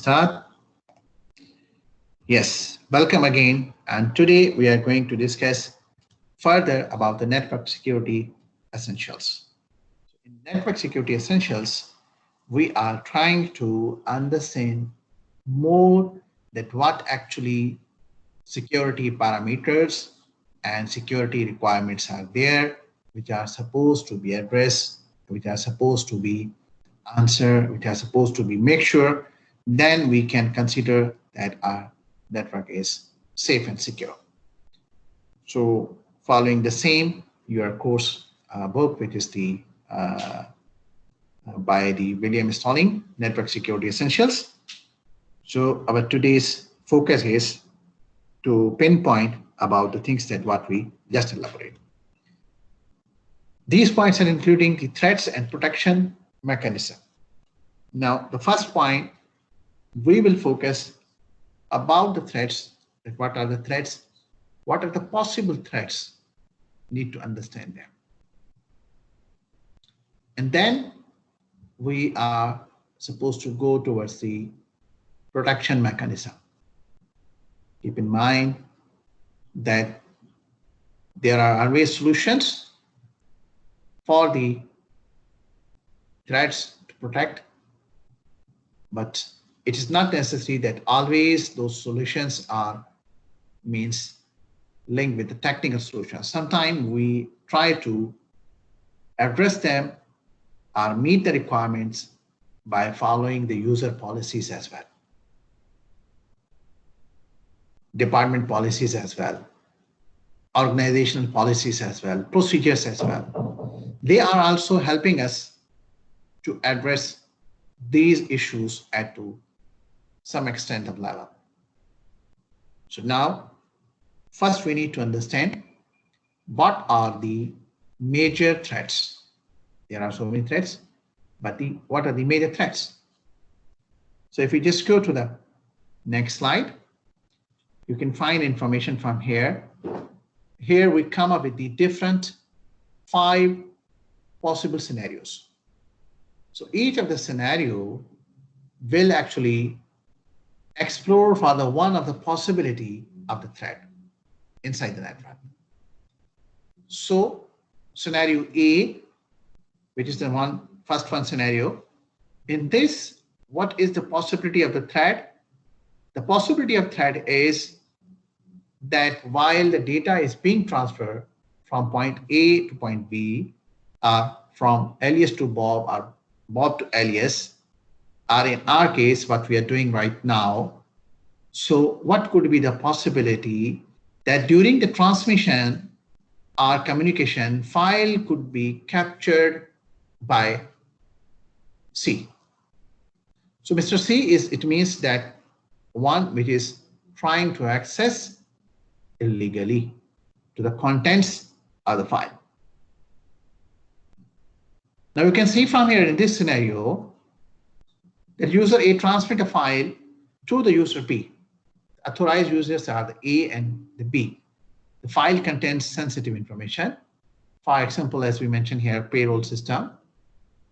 Start. Yes, welcome again. And today we are going to discuss further about the network security essentials. In network security essentials, we are trying to understand more that what actually security parameters and security requirements are there, which are supposed to be addressed, which are supposed to be answered, which are supposed to be make sure, then we can consider that our network is safe and secure. So following the same, your course book, which is the by the William Stalling Network Security Essentials. So our today's focus is to pinpoint about the things that what we just elaborated. These points are including the threats and protection mechanism. Now, the first point, we will focus about the threats. What are the threats? What are the possible threats? Need to understand them. And then we are supposed to go towards the protection mechanism. Keep in mind that there are always solutions for the threats to protect, but it is not necessary that always those solutions are linked with the technical solutions. Sometimes we try to address them or meet the requirements by following the user policies as well, department policies as well, organizational policies as well, procedures as well. They are also helping us to address these issues at to some extent of level. So now, first we need to understand what are the major threats. There are so many threats, but what are the major threats? So if we just go to the next slide, you can find information from here. Here we come up with the different 5 possible scenarios. So each of the scenario will actually explore for the one of the possibility of the threat inside the network. So scenario A, which is the first one scenario, in this, what is the possibility of the threat? The possibility of threat is that while the data is being transferred from point A to point B, from Elias to Bob or Bob to Elias, or in our case, what we are doing right now. So what could be the possibility that during the transmission or communication, file could be captured by C. So Mr. C it means that one which is trying to access illegally to the contents of the file. Now you can see from here in this scenario that user A transmit a file to the user B. Authorized users are the A and the B. The file contains sensitive information. For example, as we mentioned here, payroll system,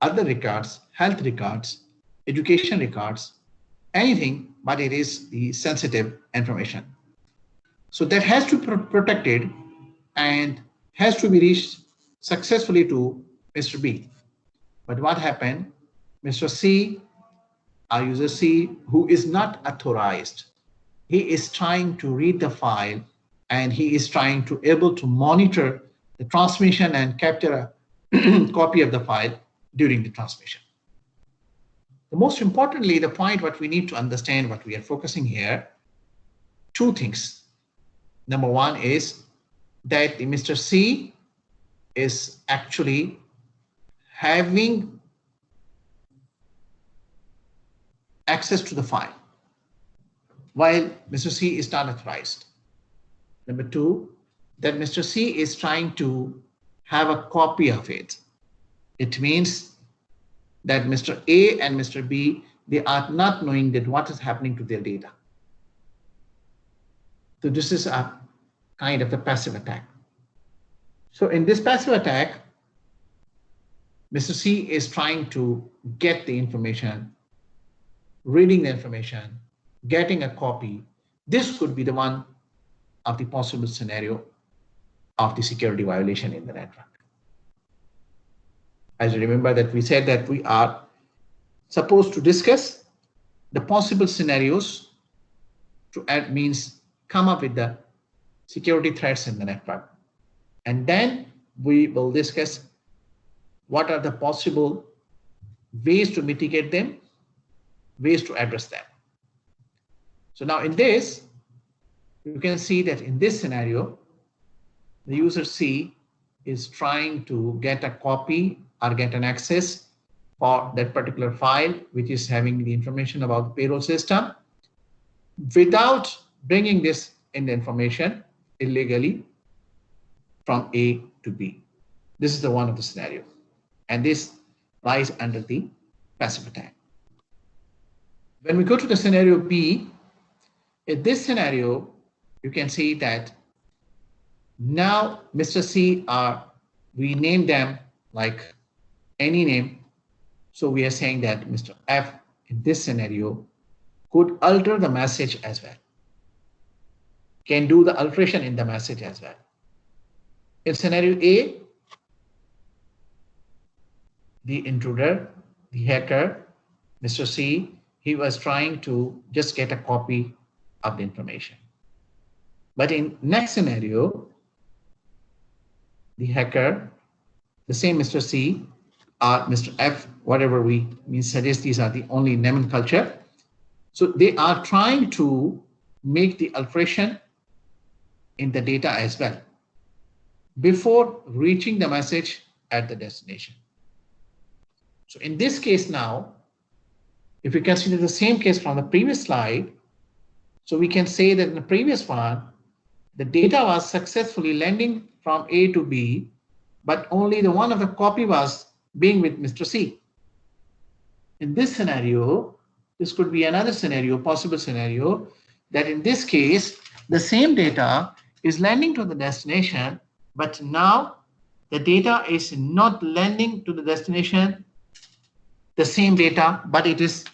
other records, health records, education records, anything, but it is the sensitive information. So that has to be protected and has to be reached successfully to Mr. B. But what happened? Mr. C, our user C, who is not authorized, he is trying to read the file and he is trying to able to monitor the transmission and capture a copy of the file during the transmission. The most importantly, the point what we need to understand, what we are focusing here, 2 things. Number one is that the Mr. C is actually having access to the file, while Mr. C is not authorized. Number 2, that Mr. C is trying to have a copy of it. It means that Mr. A and Mr. B, they are not knowing that what is happening to their data. So this is a kind of the passive attack. So in this passive attack, Mr. C is trying to get the information reading the information, getting a copy. This could be the one of the possible scenario of the security violation in the network. As you remember that we said that we are supposed to discuss the possible scenarios to add means come up with the security threats in the network. And then we will discuss what are the possible ways to mitigate them, ways to address them. So now in this, you can see that in this scenario, the user C is trying to get a copy or get an access for that particular file, which is having the information about the payroll system, without bringing this in the information illegally from A to B. This is the one of the scenario. And this lies under the passive attack. When we go to the scenario B, in this scenario, you can see that now Mr. C we name them like any name. So we are saying that Mr. F in this scenario could alter the message as well, can do the alteration in the message as well. In scenario A, the intruder, the hacker, Mr. C, he was trying to just get a copy of the information. But in next scenario, the hacker, the same Mr. C or Mr. F, whatever we suggest, these are the only nomenclature. So they are trying to make the alteration in the data as well before reaching the message at the destination. So in this case now, if we consider the same case from the previous slide, so we can say that in the previous one, the data was successfully landing from A to B, but only the one of the copy was being with Mr. C. In this scenario, this could be another scenario, possible scenario, that in this case, the same data is landing to the destination, but now the data is not landing to the destination, the same data, but it is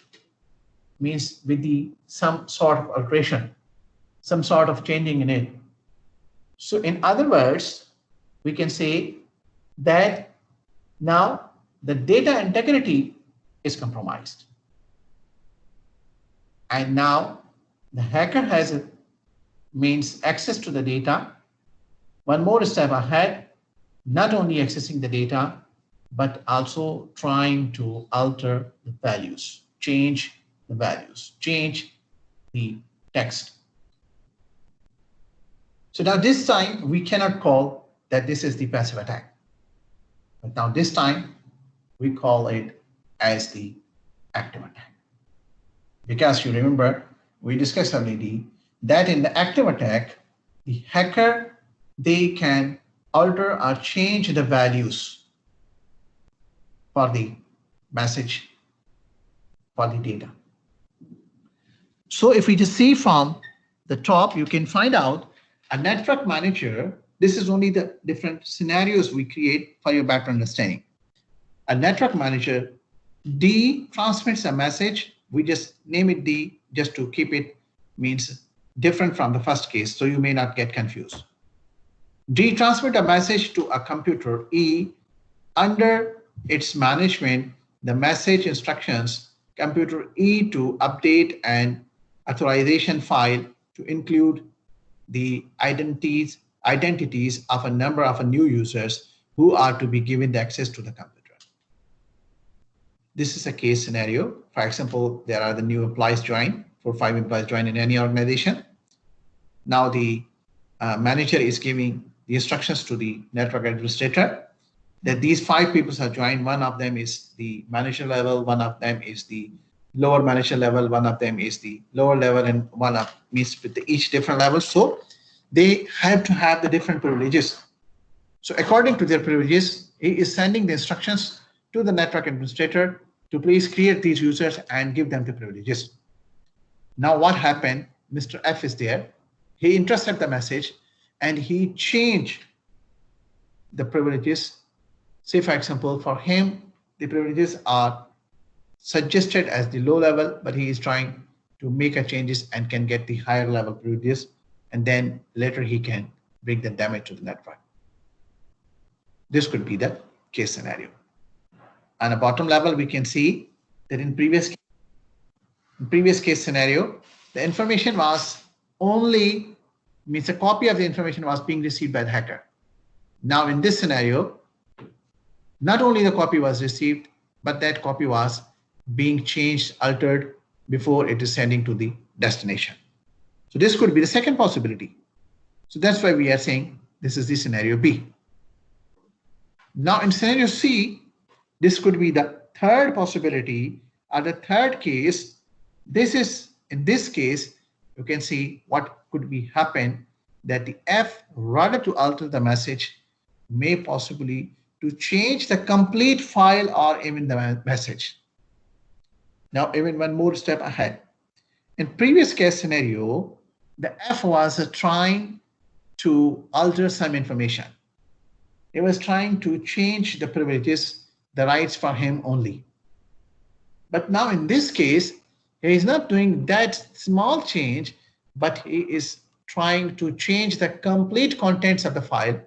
means with some sort of alteration, some sort of changing in it. So in other words, we can say that now the data integrity is compromised. And now the hacker has access to the data. One more step ahead, not only accessing the data, but also trying to alter the values, change the values, change the text. So now this time we cannot call that this is the passive attack. But now this time we call it as the active attack. Because you remember, we discussed already that in the active attack, the hacker, they can alter or change the values for the message, for the data. So if we just see from the top, you can find out a network manager. This is only the different scenarios we create for your better understanding. A network manager, D transmits a message. We just name it D just to keep it means different from the first case, so you may not get confused. D transmit a message to a computer E. Under its management, the message instructions computer E to update an authorization file to include the identities of a number of new users who are to be given the access to the computer. This is a case scenario. For example, there are the new employees join, 4 or 5 employees join in any organization. Now the manager is giving the instructions to the network administrator that these 5 people have joined. One of them is the manager level, one of them is the lower manager level, one of them is the lower level, and one of means with each different level. So they have to have the different privileges. So according to their privileges, he is sending the instructions to the network administrator to please create these users and give them the privileges. Now what happened? Mr. F is there. He intercepted the message and he changed the privileges. Say, for example, for him, the privileges are suggested as the low level, but he is trying to make a changes and can get the higher level privileges, and then later he can bring the damage to the network. This could be the case scenario. On the bottom level, we can see that in previous case scenario, the information was only, means a copy of the information was being received by the hacker. Now in this scenario, not only the copy was received, but that copy was being changed, altered before it is sending to the destination. So this could be the second possibility. So that's why we are saying this is the scenario B. Now in scenario C, this could be the third possibility or the third case. This is, in this case, you can see what could be happen, that the F, rather to alter the message, may possibly to change the complete file or even the message. Now even one more step ahead. In previous case scenario, the F was trying to alter some information. It was trying to change the privileges, the rights for him only. But now in this case, he is not doing that small change, but he is trying to change the complete contents of the file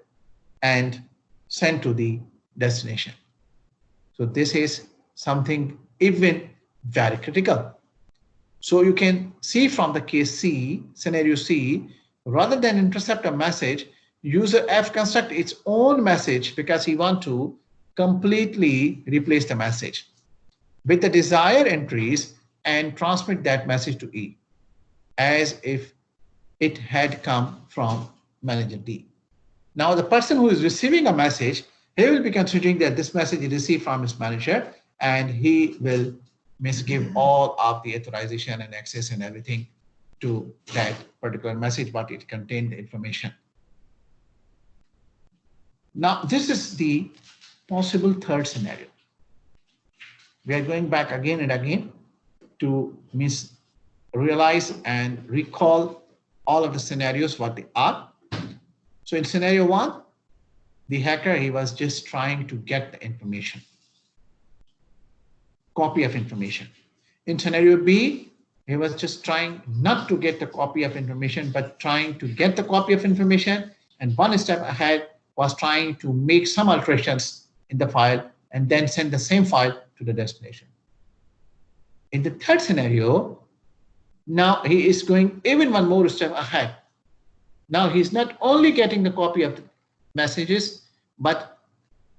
and send to the destination. So this is something even very critical. So you can see from the case C, scenario C, rather than intercept a message, user F construct its own message because he want to completely replace the message with the desired entries and transmit that message to E as if it had come from manager D. Now the person who is receiving a message, he will be considering that this message is received from his manager, and he will misgive all of the authorization and access and everything to that particular message, but it contained the information. Now this is the possible third scenario. We are going back again and again to realize and recall all of the scenarios, what they are. So in scenario one, the hacker, he was just trying to get the information, copy of information. In scenario B, he was just trying not to get the copy of information, but trying to get the copy of information, and one step ahead was trying to make some alterations in the file and then send the same file to the destination. In the third scenario, now he is going even one more step ahead. Now he's not only getting the copy of the messages, but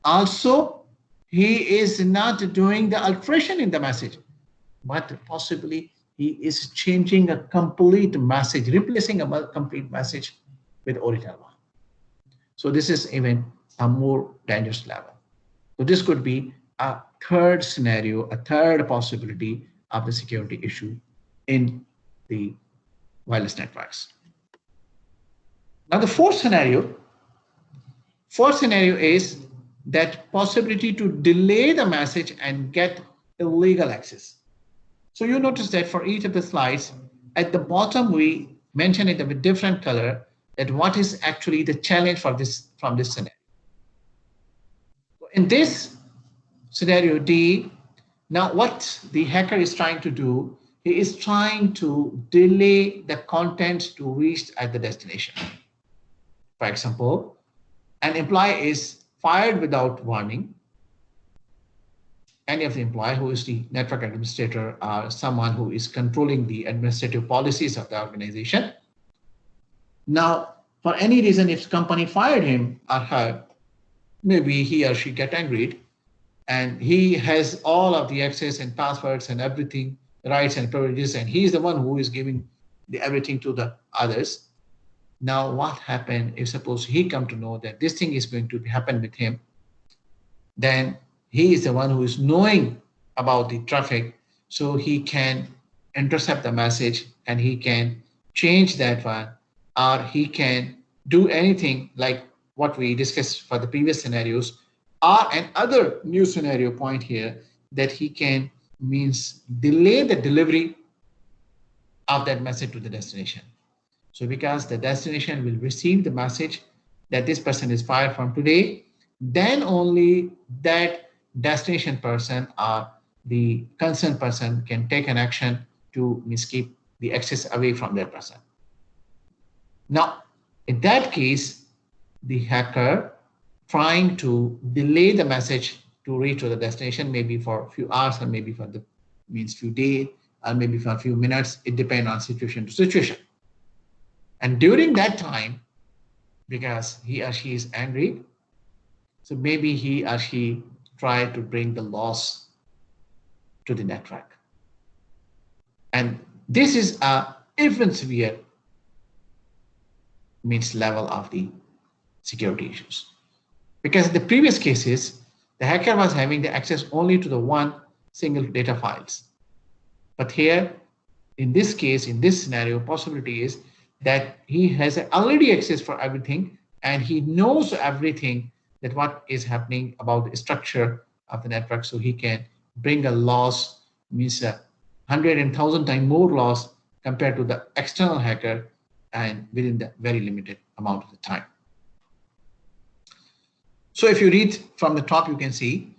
also he is not doing the alteration in the message, but possibly he is changing a complete message, replacing a complete message with original one. So this is even a more dangerous level. So this could be a third scenario, a third possibility of the security issue in the wireless networks. Now the fourth scenario is that possibility to delay the message and get illegal access. So you notice that for each of the slides, at the bottom we mention it with different color that what is actually the challenge for this from this scenario. In this scenario D, now what the hacker is trying to do, he is trying to delay the content to reach at the destination. For example, an employee is fired without warning. Any of the employee who is the network administrator or someone who is controlling the administrative policies of the organization. Now, for any reason, if the company fired him or her, maybe he or she get angry, and he has all of the access and passwords and everything, rights and privileges, and he's the one who is giving everything to the others. Now, what happened if suppose he come to know that this thing is going to happen with him, then he is the one who is knowing about the traffic, so he can intercept the message and he can change that one, or he can do anything like what we discussed for the previous scenarios, or another new scenario point here that he can delay the delivery of that message to the destination. So because the destination will receive the message that this person is fired from today, then only that destination person or the concerned person can take an action to keep the access away from that person. Now, in that case, the hacker trying to delay the message to reach to the destination, maybe for a few hours or maybe for the few days or maybe for a few minutes. It depends on situation to situation. And during that time, because he or she is angry, so maybe he or she try to bring the loss to the network. And this is a even severe level of the security issues. Because in the previous cases, the hacker was having the access only to the one single data files. But here, in this case, in this scenario, possibility is that he has already access for everything and he knows everything that what is happening about the structure of the network. So he can bring a loss, 100 and 1,000 times more loss compared to the external hacker, and within the very limited amount of the time. So if you read from the top, you can see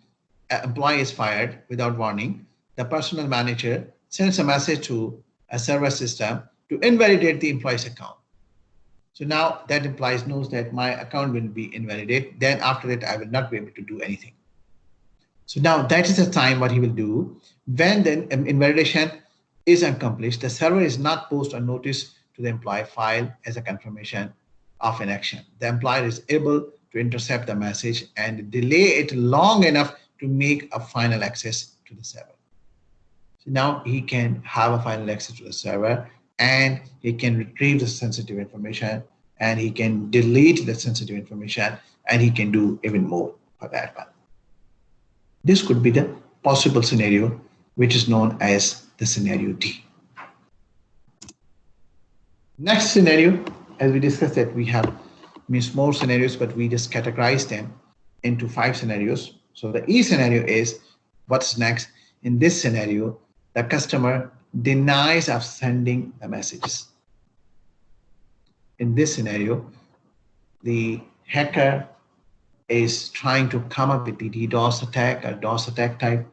an employee is fired without warning. The personnel manager sends a message to a server system to invalidate the employee's account. So now that employee knows that my account will be invalidated. Then after that, I will not be able to do anything. So now that is the time what he will do. When the invalidation is accomplished, the server is not post a notice to the employee file as a confirmation of an action. The employer is able to intercept the message and delay it long enough to make a final access to the server. So now he can have a final access to the server and he can retrieve the sensitive information and he can delete the sensitive information and he can do even more for that one. This could be the possible scenario, which is known as the scenario D. Next scenario, as we discussed that we have more scenarios, but we just categorize them into 5 scenarios. So the E scenario is what's next. In this scenario, the customer denies of sending the messages. In this scenario, the hacker is trying to come up with the DDoS attack or DOS attack type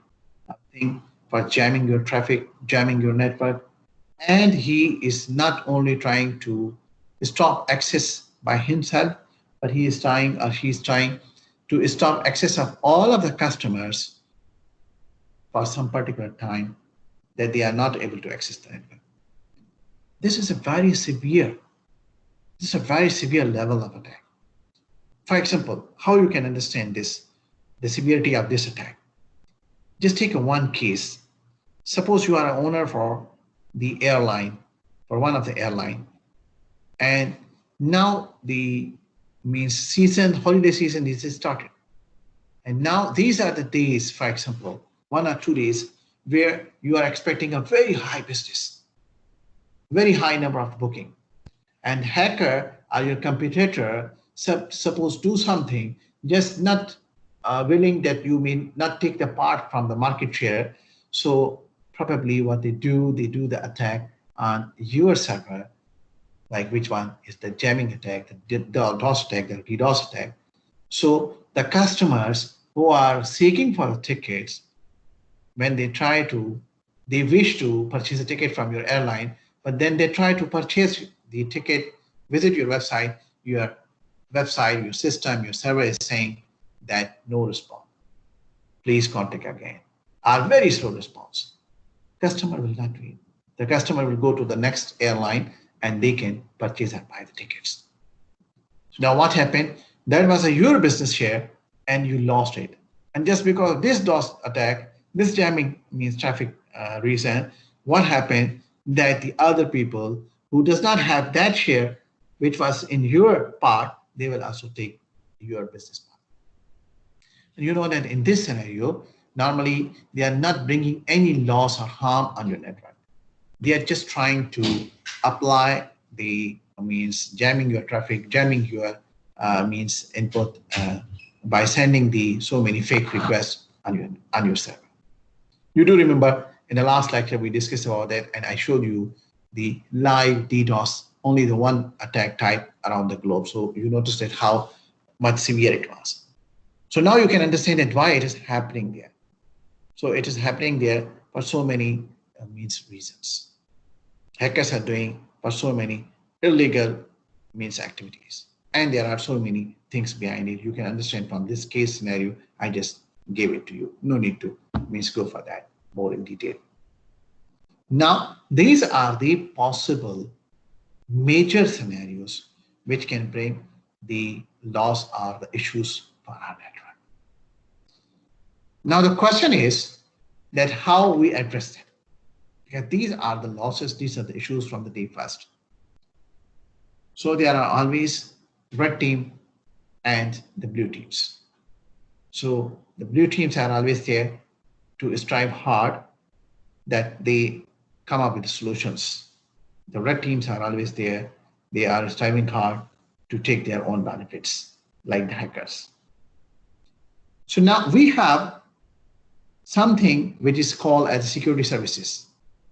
thing for jamming your traffic, jamming your network. And he is not only trying to stop access by himself, but he is trying or she's trying to stop access of all of the customers for some particular time that they are not able to access the network. This is a very severe level of attack. For example, how you can understand this, the severity of this attack. Just take one case. Suppose you are an owner for the airline, for one of the airline, and now the holiday season is started. And now these are the days, for example, 1 or 2 days where you are expecting a very high business, very high number of booking. And hacker or your competitor suppose do something, just not willing that you may not take the part from the market share. So probably what they do the attack on your server, like which one is the jamming attack, the DOS attack, the DDoS attack. So the customers who are seeking for tickets, when they wish to purchase a ticket from your airline, but then they try to purchase the ticket, visit your website, your system, your server is saying that no response. Please contact again. Our very slow response. Customer will not wait. The customer will go to the next airline and they can purchase and buy the tickets. So now what happened? That was your business share and you lost it. And just because of this DOS attack, this jamming traffic reason, what happened that the other people who does not have that share, which was in your part, they will also take your business part. And you know that in this scenario, normally they are not bringing any loss or harm on your network. They are just trying to apply the jamming your traffic, jamming your input by sending so many fake requests on your server. You do remember in the last lecture we discussed about that, and I showed you the live DDoS, only the one attack type around the globe. So you noticed that how much severe it was. So now you can understand that why it is happening there. So it is happening there for so many reasons. Hackers are doing for so many illegal activities. And there are so many things behind it. You can understand from this case scenario. I just gave it to you. No need to go for that more in detail. Now, these are the possible major scenarios which can bring the loss or the issues for our network. Now, the question is that how we address it. Because these are the losses, these are the issues from the day first. So there are always red team and the blue teams. So the blue teams are always there to strive hard that they come up with solutions. The red teams are always there. They are striving hard to take their own benefits, like the hackers. So now we have something which is called as security services,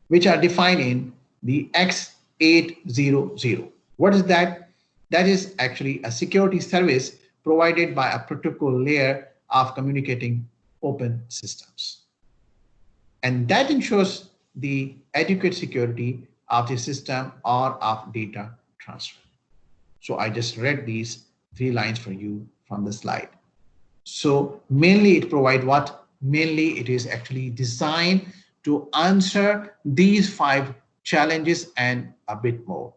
which are defined in the X800. What is that? That is actually a security service provided by a protocol layer of communicating open systems. And that ensures the adequate security of the system or of data transfer. So I just read these 3 lines for you from the slide. So mainly it provides what? Mainly it is actually designed to answer these 5 challenges and a bit more.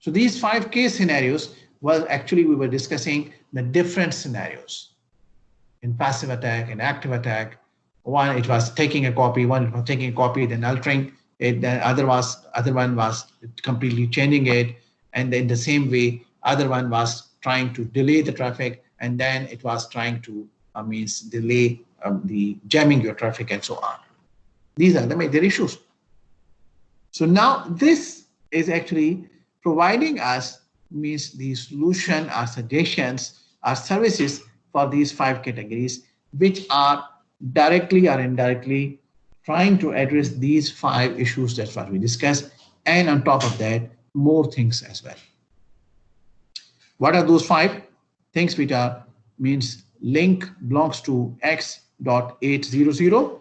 So these 5 case scenarios, well, actually we were discussing the different scenarios in passive attack and active attack. One, it was taking a copy, one it was taking a copy, then altering it, the other one was completely changing it, and in the same way, other one was trying to delay the traffic, and then it was trying to delay the jamming your traffic and so on. These are the major issues. So now this is actually providing us the solution or suggestions or services for these 5 categories, which are directly or indirectly trying to address these 5 issues. That's what we discussed, and on top of that, more things as well. What are those 5 things which are link belongs to X.800?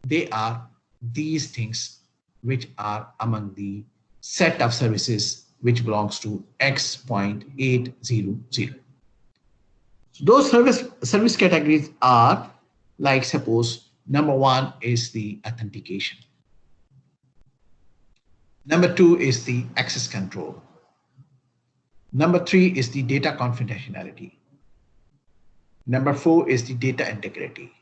They are these things which are among the set of services which belongs to X.800. Those service categories are, like, suppose number 1 is the authentication. Number 2 is the access control. Number 3 is the data confidentiality. Number 4 is the data integrity.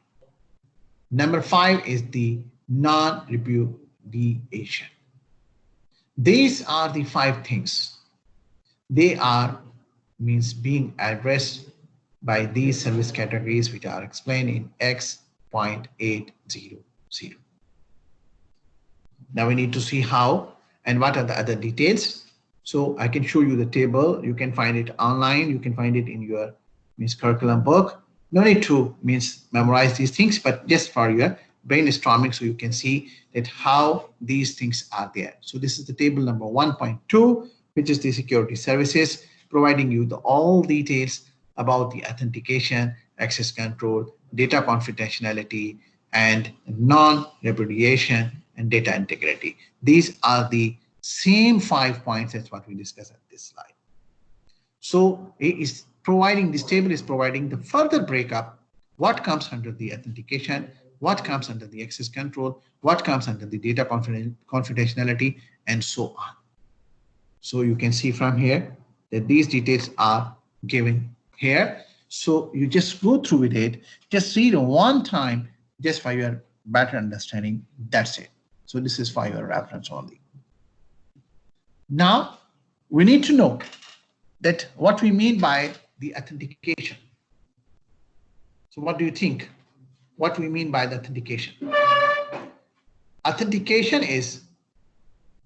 Number 5 is the non-repudiation. These are the 5 things. They are being addressed by these service categories which are explained in X.800. Now we need to see how and what are the other details. So I can show you the table. You can find it online. You can find it in your curriculum book. No need to memorize these things, but just for your brainstorming, so you can see that how these things are there. So this is the table number 1.2, which is the security services, providing you all details about the authentication, access control, data confidentiality, and non-repudiation and data integrity. These are the same 5 points as what we discussed at this slide. So it is providing, this table is providing the further breakup, what comes under the authentication, what comes under the access control, what comes under the data confidentiality, and so on. So you can see from here that these details are given here. So you just go through with it, just read one time, just for your better understanding. That's it. So this is for your reference only. Now we need to know that what we mean by the authentication. So what do you think? What we mean by the authentication? Authentication is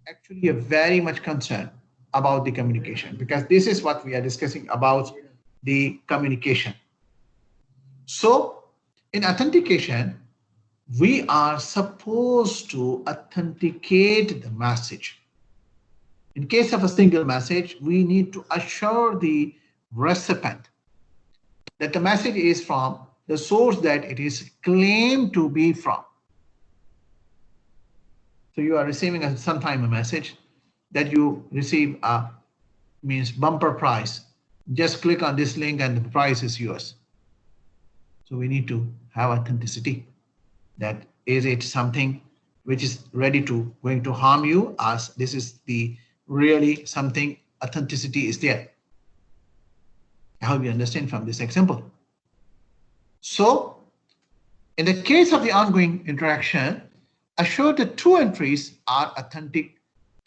actually a very much concern about the communication, because this is what we are discussing about the communication. So in authentication, we are supposed to authenticate the message. In case of a single message, we need to assure the recipient that the message is from the source that it is claimed to be from. So you are receiving sometime a message that you receive a means bumper price. Just click on this link and the price is yours. So we need to have authenticity. That is it something which is ready to going to harm you, as this is the really something authenticity is there. I hope you understand from this example. So in the case of the ongoing interaction, assure the two entries are authentic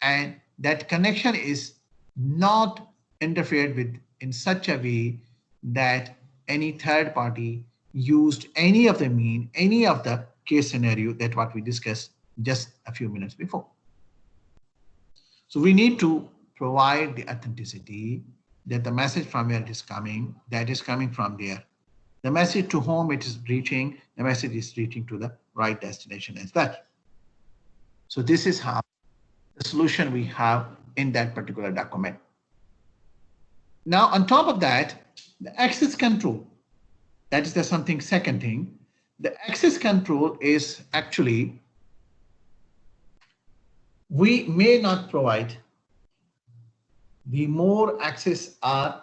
and that connection is not interfered with in such a way that any third party used any of the mean, any of the case scenario that what we discussed just a few minutes before. So we need to provide the authenticity that the message from where it is coming, that is coming from there. The message to whom it is reaching, the message is reaching to the right destination as well. So this is how the solution we have in that particular document. Now, on top of that, the access control, that is the something second thing. The access control is actually, we may not provide the more access or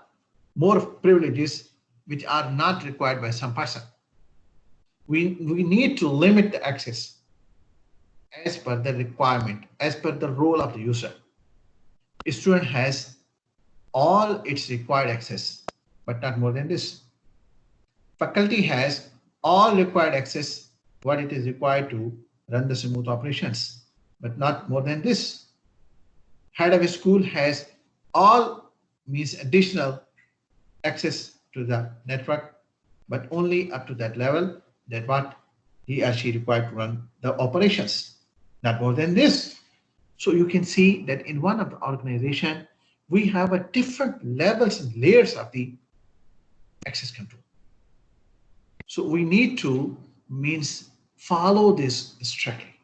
more privileges which are not required by some person. We need to limit the access as per the requirement, as per the role of the user. A student has all its required access, but not more than this. Faculty has all required access, what it is required to run the smooth operations, but not more than this. Head of a school has all means additional access to the network, but only up to that level that what he or she required to run the operations, not more than this. So you can see that in one of the organization, we have a different levels and layers of the access control. So we need to means follow this strictly.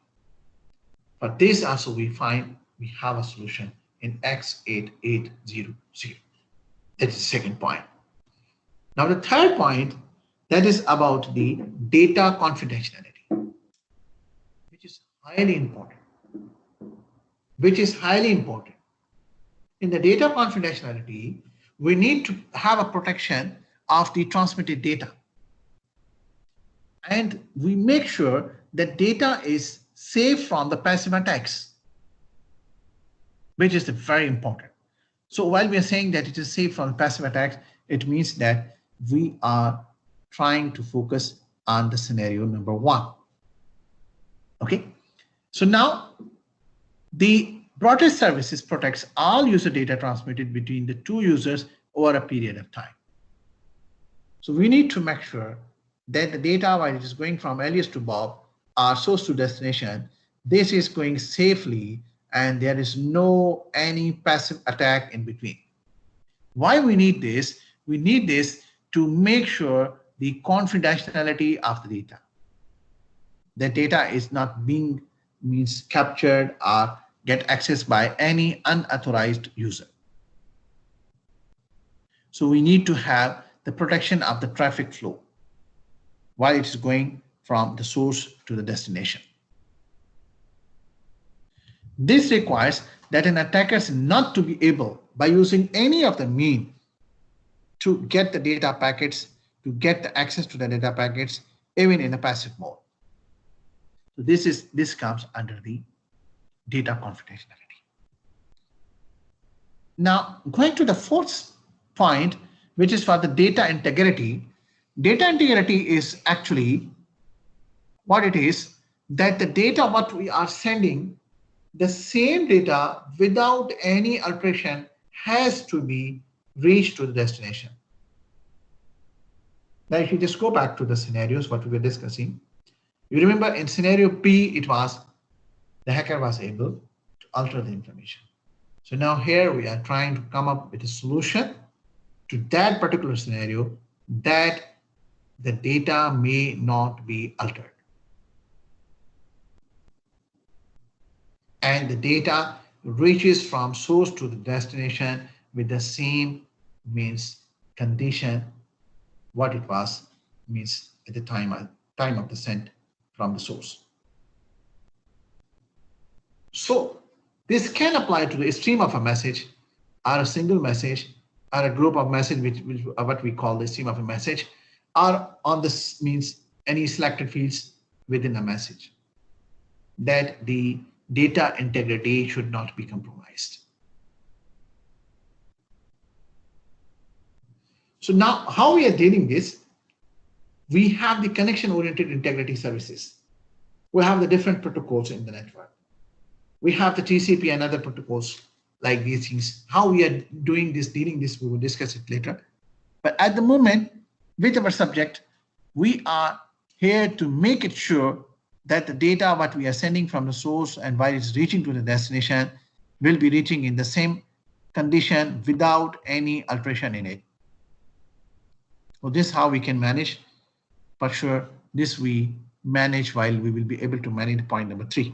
For this also we find we have a solution in X8800. That is the second point. Now the third point, that is about the data confidentiality, which is highly important. In the data confidentiality, we need to have a protection of the transmitted data. And we make sure that data is safe from the passive attacks, which is very important. So while we are saying that it is safe from passive attacks, it means that we are trying to focus on the scenario number one. Okay, so now the broader services protects all user data transmitted between the two users over a period of time. So we need to make sure that the data, while it is going from Elias to Bob or source to destination, this is going safely and there is no any passive attack in between. Why we need this? We need this to make sure the confidentiality of the data. The data is not being captured or get accessed by any unauthorized user. So we need to have the protection of the traffic flow while it is going from the source to the destination. This requires that an attacker is not to be able, by using any of the means, to get the data packets, to get the access to the data packets, even in a passive mode. So this comes under the data confidentiality. Now, going to the fourth point, which is for the data integrity. Data integrity is actually what it is, that the data what we are sending, the same data without any alteration has to be reached to the destination. Now, if you just go back to the scenarios what we were discussing, you remember in scenario P, it was the hacker was able to alter the information. So now here we are trying to come up with a solution to that particular scenario, that the data may not be altered. And the data reaches from source to the destination with the same condition what it was at the time of the send from the source. So this can apply to the stream of a message, or a single message, or a group of message, which are what we call the stream of a message, or on this means any selected fields within a message, that the data integrity should not be compromised. So now how we are dealing this, we have the connection-oriented integrity services. We have the different protocols in the network. We have the TCP and other protocols like these things. How we are doing this, dealing this, we will discuss it later. But at the moment, with our subject, we are here to make it sure that the data what we are sending from the source and while it's reaching to the destination will be reaching in the same condition without any alteration in it. So this is how we can manage. For sure, this we manage while we will be able to manage point number 3.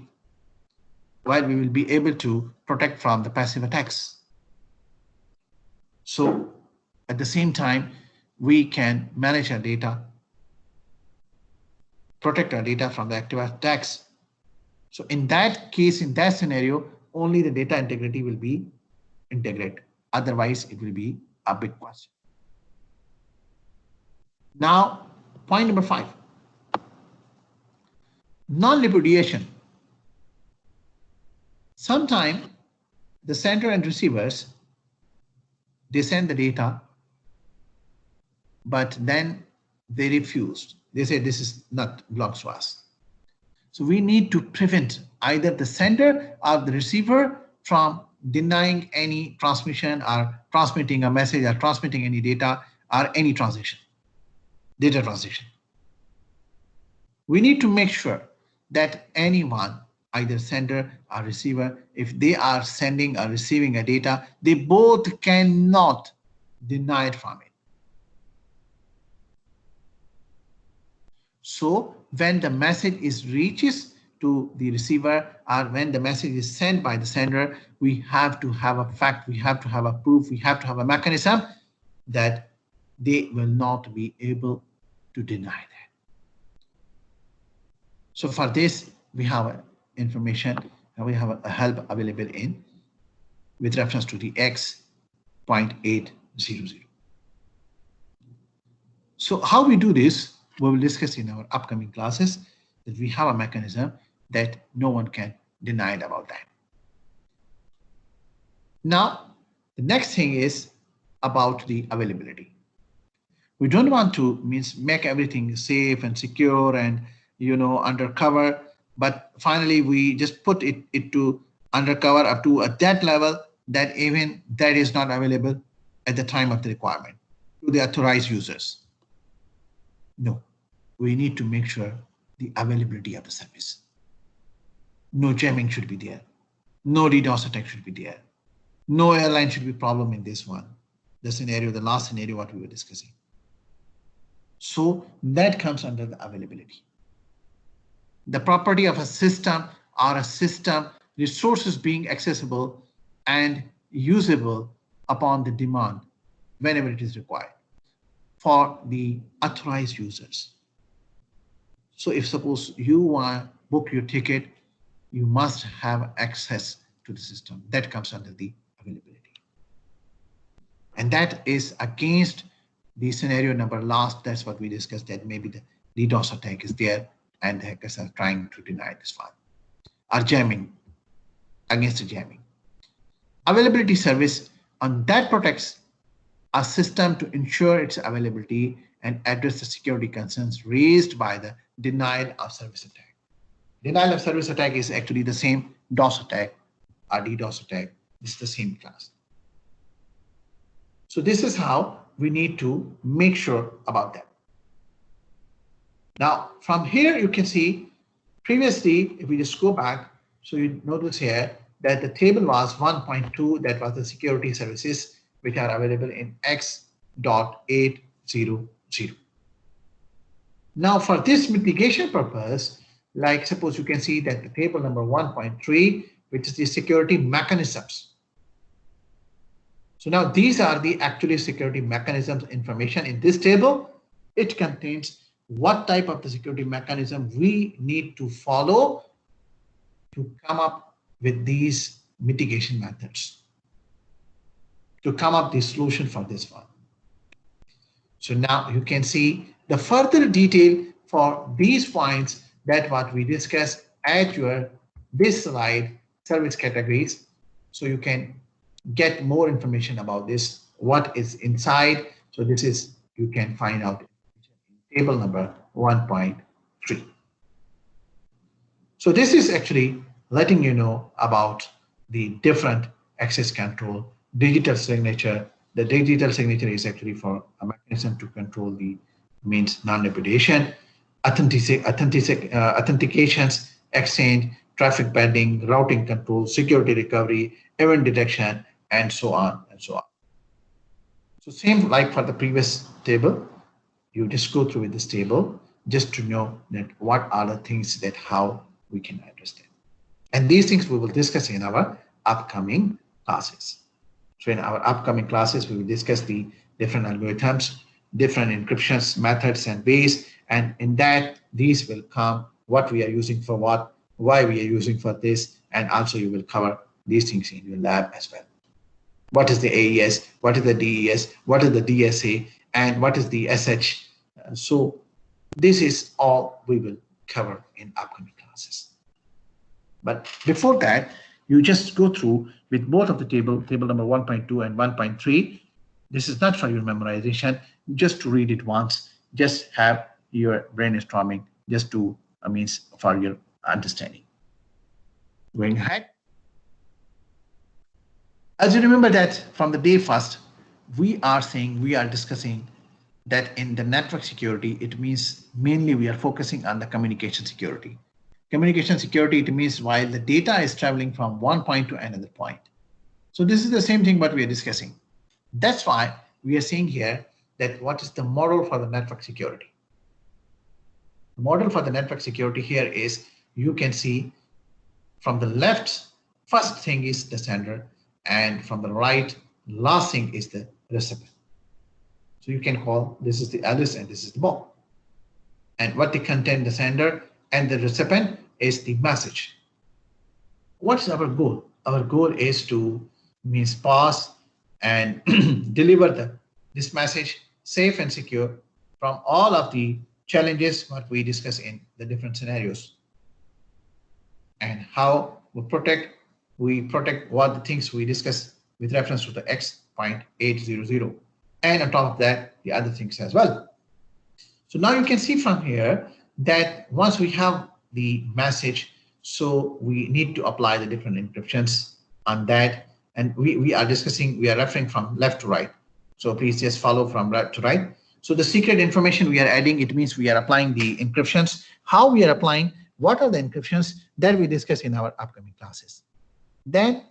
While we will be able to protect from the passive attacks. So at the same time, we can manage our data, protect our data from the active attacks. So in that case, in that scenario, only the data integrity will be integrated. Otherwise, it will be a big question. Now, point number 5, non-repudiation. Sometimes the sender and receivers, they send the data, but then they refused. They say this is not belongs to us. So we need to prevent either the sender or the receiver from denying any transmission or transmitting a message or transmitting any data or any transaction, data transaction. We need to make sure that anyone, either sender or receiver, if they are sending or receiving a data, they both cannot deny it from it. So when the message reaches to the receiver or when the message is sent by the sender, we have to have a fact, we have to have a proof, we have to have a mechanism that they will not be able to deny that. So for this, we have information and we have a help available in with reference to the X.800. So how we do this, we will discuss in our upcoming classes, that we have a mechanism that no one can deny it about that. Now, the next thing is about the availability. We don't want to make everything safe and secure and undercover, but finally we just put it to undercover up to at that level that even that is not available at the time of the requirement to the authorized users. No, we need to make sure the availability of the service. No jamming should be there. No DDoS attack should be there. No airline should be problem in this one. The scenario, the last scenario what we were discussing. So that comes under the availability. The property of a system or a system resources being accessible and usable upon the demand whenever it is required for the authorized users. So if suppose you want to book your ticket, you must have access to the system. That comes under the availability. And that is against the scenario number last, that's what we discussed, that maybe the DDoS attack is there and the hackers are trying to deny this one, or jamming, against the jamming. Availability service, on that protects a system to ensure its availability and address the security concerns raised by the denial of service attack. Denial of service attack is actually the same DOS attack or DDoS attack. It's the same class. So this is how we need to make sure about that. Now, from here, you can see previously, if we just go back, so you notice here that the table was 1.2, that was the security services which are available in X.800. Now, for this mitigation purpose, like suppose you can see that the table number 1.3, which is the security mechanisms. So now these are the actually security mechanisms information in this table. It contains what type of the security mechanism we need to follow to come up with these mitigation methods, to come up the solution for this one. So now you can see the further detail for these points that what we discussed at this slide, service categories. So you can get more information about this, what is inside. So this is, you can find out in table number 1.3. So this is actually letting you know about the different access control, digital signature. The digital signature is actually for a mechanism to control the means non-repudiation, authentications, exchange, traffic pending, routing control, security recovery, event detection, and so on and so on. So same like for the previous table, you just go through with this table just to know that what are the things that how we can address them. And these things we will discuss in our upcoming classes. So in our upcoming classes, we will discuss the different algorithms, different encryptions, methods, and ways. And in that, these will come what we are using for what, why we are using for this, and also you will cover these things in your lab as well. What is the AES? What is the DES? What is the DSA? And what is the SH? So this is all we will cover in upcoming classes. But before that, you just go through with both of the table number 1.2 and 1.3. This is not for your memorization, just to read it once, just have your brainstorming, just to, means for your understanding. Going ahead. As you remember that from the day first, we are discussing that in the network security, it means mainly we are focusing on the communication security. Communication security, it means while the data is traveling from one point to another point. So this is the same thing what we are discussing. That's why we are saying here that what is the model for the network security. The model for the network security here is, you can see from the left, first thing is the sender, and from the right, last thing is the recipient. So you can call this is the Alice and this is the Bob. And what they contain, the sender and the recipient, is the message. What's our goal? Our goal is to pass and deliver this message safe and secure from all of the challenges what we discuss in the different scenarios. And how we protect what the things we discuss with reference to the X.800. And on top of that, the other things as well. So now you can see from here that once we have the message, so we need to apply the different encryptions on that. And we are referring from left to right. So please just follow from left to right. So the secret information we are adding, it means we are applying the encryptions. How we are applying, what are the encryptions that we discuss in our upcoming classes. Then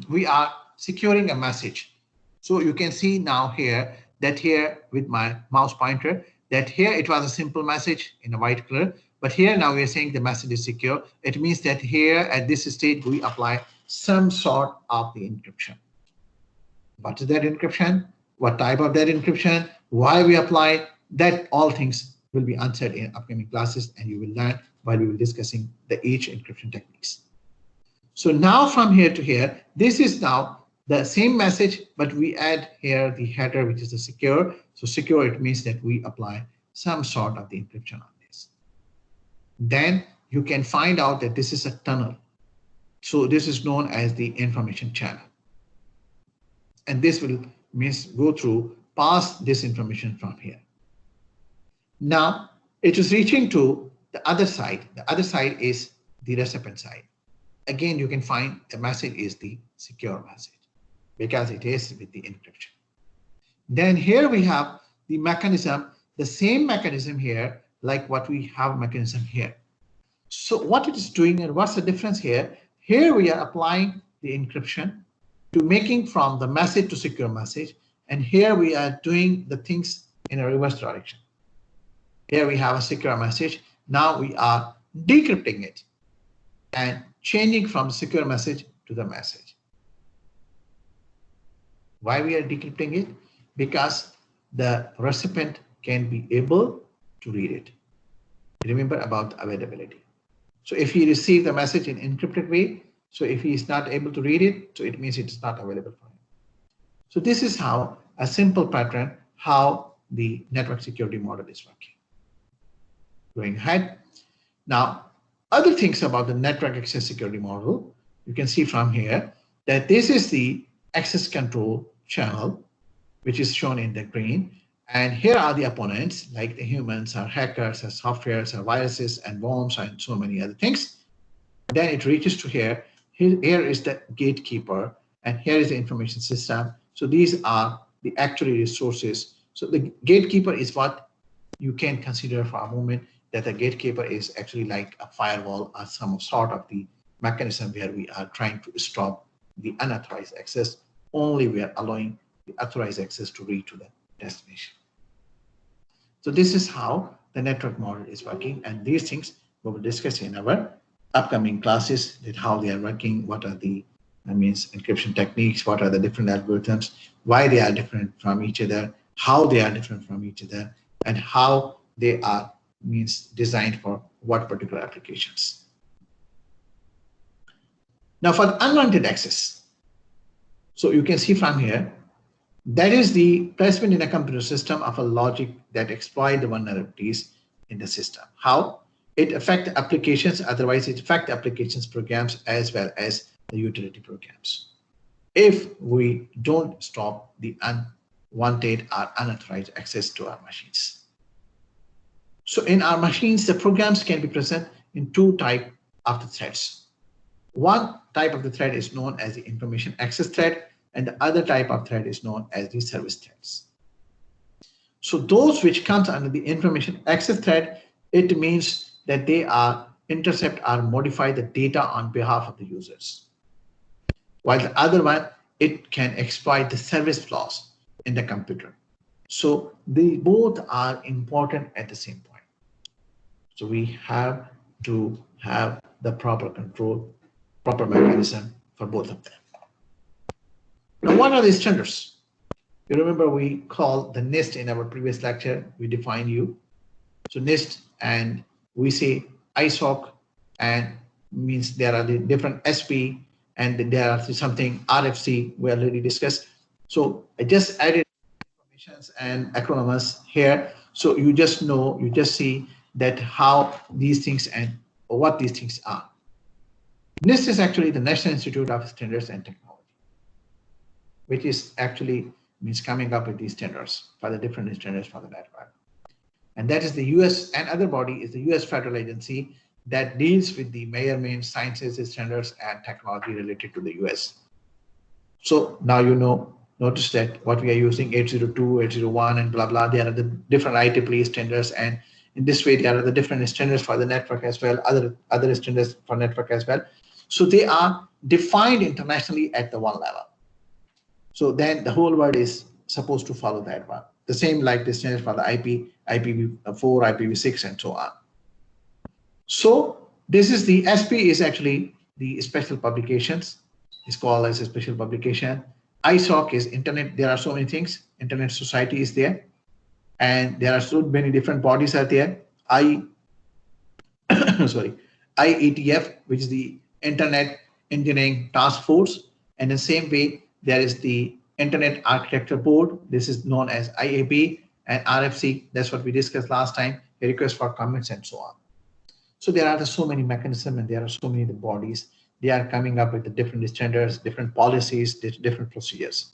we are securing a message. So you can see now here that here with my mouse pointer, that here it was a simple message in a white color, but here now we are saying the message is secure. It means that here at this stage we apply some sort of the encryption. What is that encryption? What type of that encryption? Why we apply that? All things will be answered in upcoming classes, and you will learn while we will discussing the each encryption techniques. So now from here to here, this is now the same message, but we add here the header, which is the secure. So secure, it means that we apply some sort of the encryption on this. Then you can find out that this is a tunnel. So this is known as the information channel. And this will go through, pass this information from here. Now it is reaching to the other side. The other side is the recipient side. Again, you can find the message is the secure message because it is with the encryption. Then here we have the mechanism, the same mechanism here, like what we have mechanism here. So what it is doing and what's the difference here? Here we are applying the encryption to making from the message to secure message. And here we are doing the things in a reverse direction. Here we have a secure message. Now we are decrypting it and changing from secure message to the message. Why we are decrypting it? Because the recipient can be able to read it. Remember about availability. So if he received the message in encrypted way, so if he is not able to read it, so it means it is not available for him. So this is how a simple pattern, how the network security model is working. Going ahead. Now, other things about the network access security model, you can see from here that this is the access control channel, which is shown in the green. And here are the opponents, like the humans or hackers or softwares or viruses and worms and so many other things. Then it reaches to here. Here is the gatekeeper, and here is the information system. So these are the actual resources. So the gatekeeper is what you can consider for a moment, that the gatekeeper is actually like a firewall or some sort of the mechanism where we are trying to stop the unauthorized access. Only we are allowing the authorized access to reach to the destination. So this is how the network model is working, and these things we will discuss in our upcoming classes, that how they are working, what are the encryption techniques, what are the different algorithms, why they are different from each other, how they are different from each other, and how they are designed for what particular applications. Now for the unwanted access, so you can see from here, that is the placement in a computer system of a logic that exploit the vulnerabilities in the system. How? It affects applications, otherwise it affects applications programs as well as the utility programs. If we don't stop the unwanted or unauthorized access to our machines. So in our machines, the programs can be present in two types of the threads. One type of the thread is known as the information access thread, and the other type of thread is known as the service threads. So those which comes under the information access thread, it means that they are intercept or modify the data on behalf of the users. While the other one, it can exploit the service flaws in the computer. So they both are important at the same point. So we have to have the proper control, proper mechanism for both of them. Now, what are the standards? You remember we called the NIST in our previous lecture, we define you. So NIST, and we say ISOC, and means there are the different SP, and there are something RFC we already discussed. So I just added information and acronyms here. So you just know, you just see that how these things and what these things are. NIST is actually the National Institute of Standards and Technology, which is actually coming up with these standards for the different standards for the network. And that is the US, and other body is the US federal agency that deals with the measurement, sciences, standards, and technology related to the US. So now you know, notice that what we are using 802, 801, and blah, blah, there are the different IEEE standards, and in this way, there are the different standards for the network as well, other standards for network as well. So they are defined internationally at the one level. So then the whole world is supposed to follow that one. The same like the standards for the IP, IPv4, IPv6, and so on. So this is the SP is actually the special publications. It's called as a special publication. ISOC is internet. There are so many things. Internet Society is there. And there are so many different bodies out there. IETF, which is the Internet Engineering Task Force. And in the same way, there is the Internet Architecture Board. This is known as IAB, and RFC. That's what we discussed last time, a request for comments and so on. So there are so many mechanisms, and there are so many bodies. They are coming up with the different standards, different policies, different procedures.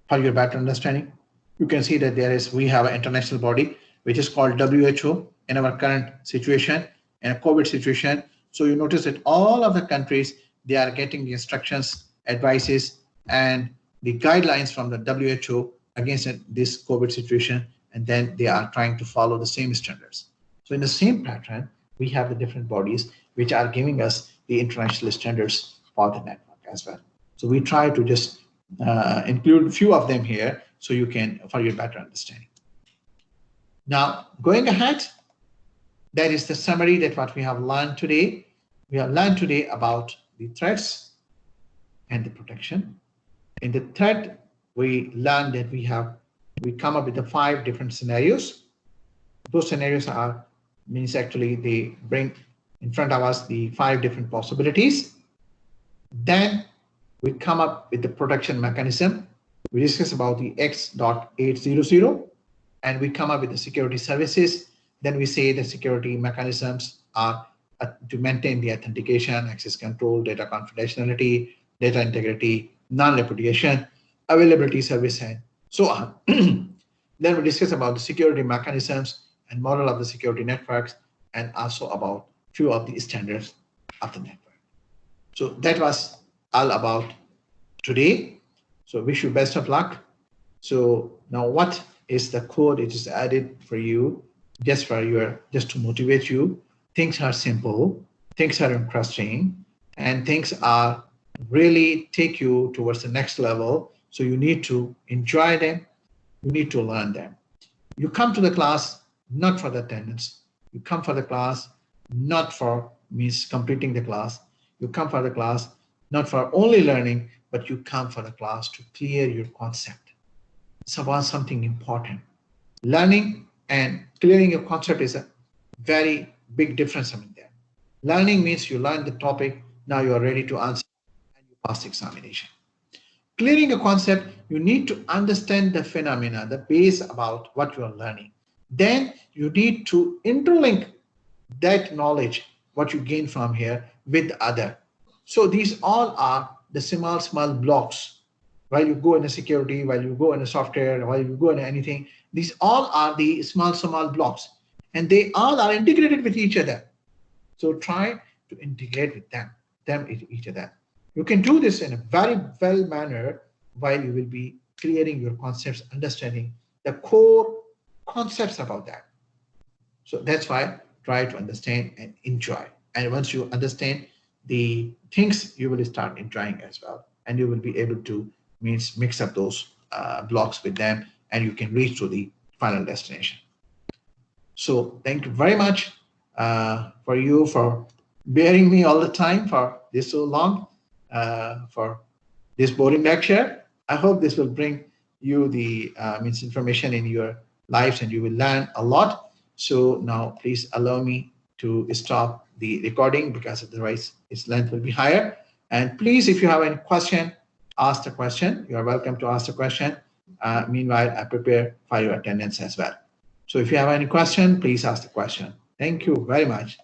For your better understanding, you can see that we have an international body, which is called WHO in our current situation, in a COVID situation. So you notice that all of the countries, they are getting the instructions, advices, and the guidelines from the WHO against this COVID situation, and then they are trying to follow the same standards. So in the same pattern, we have the different bodies which are giving us the international standards for the network as well. So we try to just include a few of them here so you can, for your better understanding. Now, going ahead, that is the summary that what we have learned today. We have learned today about the threats and the protection. In the threat, we learned that we come up with the 5 different scenarios. Those scenarios are means actually they bring in front of us the 5 different possibilities. Then we come up with the protection mechanism. We discuss about the X.800 and we come up with the security services. Then we say the security mechanisms are to maintain the authentication, access control, data confidentiality, data integrity, non-repudiation, availability service, and so on. Then we discuss about the security mechanisms and model of the security networks, and also about few of the standards of the network. So that was all about today. So wish you best of luck. So now what is the code it is added for you, just to motivate you. Things are simple, things are interesting, and things are really take you towards the next level. So you need to enjoy them, you need to learn them. You come to the class not for the attendance, you come for the class not for means completing the class, you come for the class not for only learning, but you come for the class to clear your concept. It's about something important. Learning and clearing your concept is a very big difference among them. Learning means you learn the topic, now you are ready to answer and you pass the examination. Clearing a concept, you need to understand the phenomena, the base about what you are learning. Then you need to interlink that knowledge, what you gain from here, with other. So these all are the small blocks. While you go in a security, while you go in a software, while you go in anything, these all are the small blocks, and they all are integrated with each other. So try to integrate with them each other. You can do this in a very well manner while you will be clearing your concepts, understanding the core concepts about that. So that's why try to understand and enjoy. And once you understand the things, you will start enjoying as well. And you will be able to mix up those blocks with them, and you can reach to the final destination. So thank you very much for bearing me all the time for this so long, for this boring lecture. I hope this will bring you the information in your lives, and you will learn a lot. So now please allow me to stop the recording, because otherwise its length will be higher. And please, if you have any question, ask the question. You are welcome to ask the question. Meanwhile, I prepare for your attendance as well. So if you have any question, please ask the question. Thank you very much.